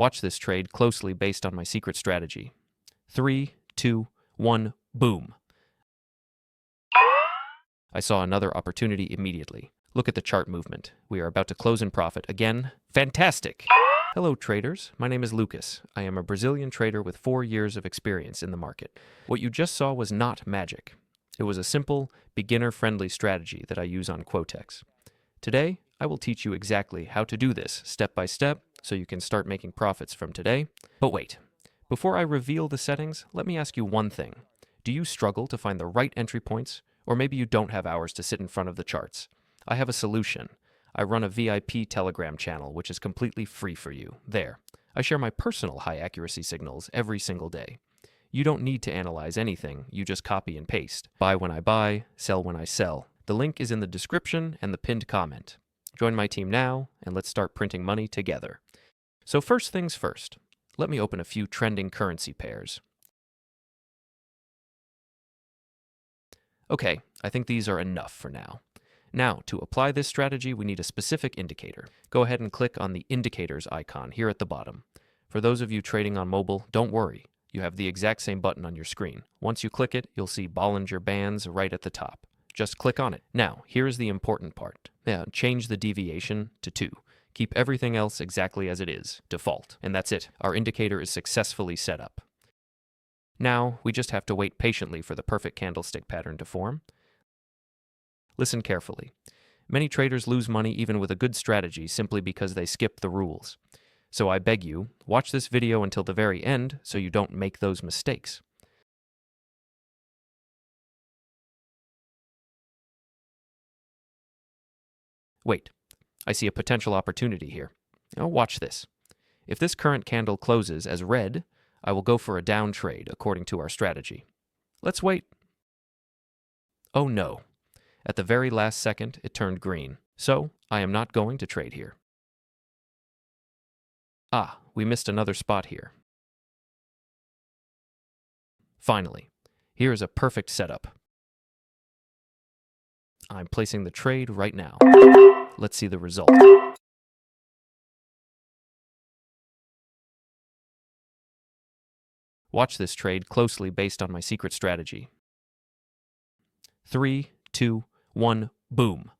Watch this trade closely based on my secret strategy. 3, 2, 1, boom. I saw another opportunity immediately. Look at the chart movement. We are about to close in profit again. Fantastic! Hello traders, my name is Lucas. I am a Brazilian trader with 4 years of experience in the market. What you just saw was not magic. It was a simple, beginner-friendly strategy that I use on Quotex. Today, I will teach you exactly how to do this step by step so you can start making profits from today. But wait, before I reveal the settings, let me ask you one thing. Do you struggle to find the right entry points? Or maybe you don't have hours to sit in front of the charts. I have a solution. I run a VIP Telegram channel, which is completely free for you. There. I share my personal high-accuracy signals every single day. You don't need to analyze anything. You just copy and paste. Buy when I buy, sell when I sell. The link is in the description and the pinned comment. Join my team now, and let's start printing money together. So first things first. Let me open a few trending currency pairs. Okay, I think these are enough for now. Now, to apply this strategy, we need a specific indicator. Go ahead and click on the indicators icon here at the bottom. For those of you trading on mobile, don't worry. You have the exact same button on your screen. Once you click it, you'll see Bollinger Bands right at the top. Just click on it. Now, here is the important part. Change the deviation to 2. Keep everything else exactly as it is, default. And that's it. Our indicator is successfully set up. Now, we just have to wait patiently for the perfect candlestick pattern to form. Listen carefully. Many traders lose money even with a good strategy simply because they skip the rules. So I beg you, watch this video until the very end so you don't make those mistakes. Wait, I see a potential opportunity here. Now watch this. If this current candle closes as red, I will go for a down trade according to our strategy. Let's wait. Oh no. At the very last second, it turned green. So, I am not going to trade here. Ah, we missed another spot here. Finally, here is a perfect setup. I'm placing the trade right now. Let's see the result. Watch this trade closely based on my secret strategy. 3, 2, 1, boom.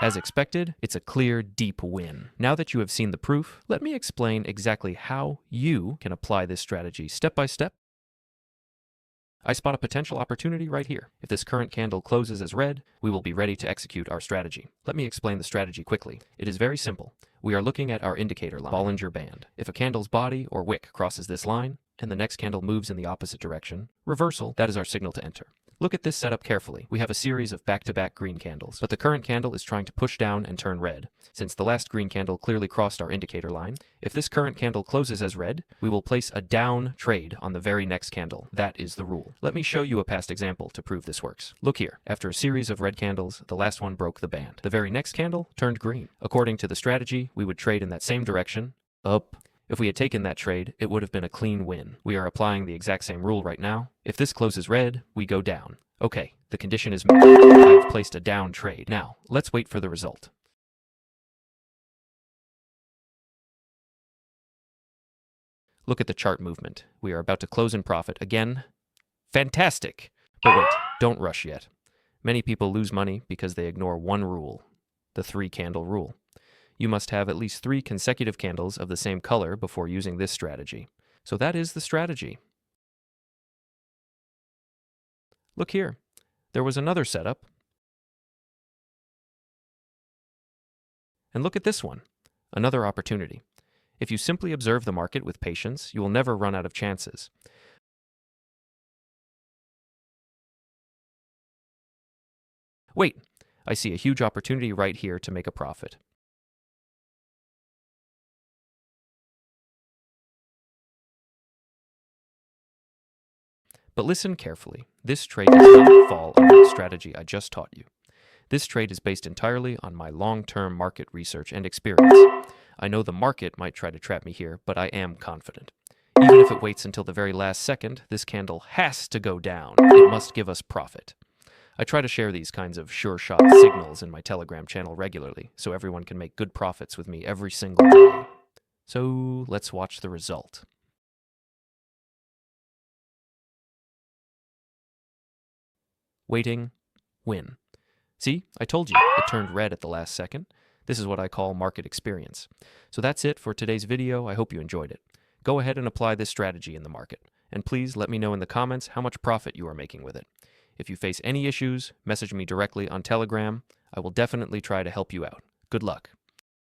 As expected, it's a clear, deep win. Now that you have seen the proof, let me explain exactly how you can apply this strategy step by step. I spot a potential opportunity right here. If this current candle closes as red, we will be ready to execute our strategy. Let me explain the strategy quickly. It is very simple. We are looking at our indicator line, Bollinger Band. If a candle's body or wick crosses this line, and the next candle moves in the opposite direction, reversal, that is our signal to enter. Look at this setup carefully. We have a series of back-to-back green candles, but the current candle is trying to push down and turn red. Since the last green candle clearly crossed our indicator line, if this current candle closes as red, we will place a down trade on the very next candle. That is the rule. Let me show you a past example to prove this works. Look here. After a series of red candles, the last one broke the band. The very next candle turned green. According to the strategy, we would trade in that same direction, up. If we had taken that trade, it would have been a clean win. We are applying the exact same rule right now. If this closes red, we go down. Okay, the condition is met. I have placed a down trade. Now, let's wait for the result. Look at the chart movement. We are about to close in profit again. Fantastic! But wait, don't rush yet. Many people lose money because they ignore one rule, the 3-candle rule. You must have at least 3 consecutive candles of the same color before using this strategy. So that is the strategy. Look here. There was another setup. And look at this one. Another opportunity. If you simply observe the market with patience, you will never run out of chances. Wait, I see a huge opportunity right here to make a profit. But listen carefully. This trade does not fall under the strategy I just taught you. This trade is based entirely on my long-term market research and experience. I know the market might try to trap me here, but I am confident. Even if it waits until the very last second, this candle has to go down. It must give us profit. I try to share these kinds of sure-shot signals in my Telegram channel regularly, so everyone can make good profits with me every single day. So let's watch the result. Waiting, win. See, I told you, it turned red at the last second. This is what I call market experience. So that's it for today's video. I hope you enjoyed it. Go ahead and apply this strategy in the market. And please let me know in the comments how much profit you are making with it. If you face any issues, message me directly on Telegram. I will definitely try to help you out. Good luck.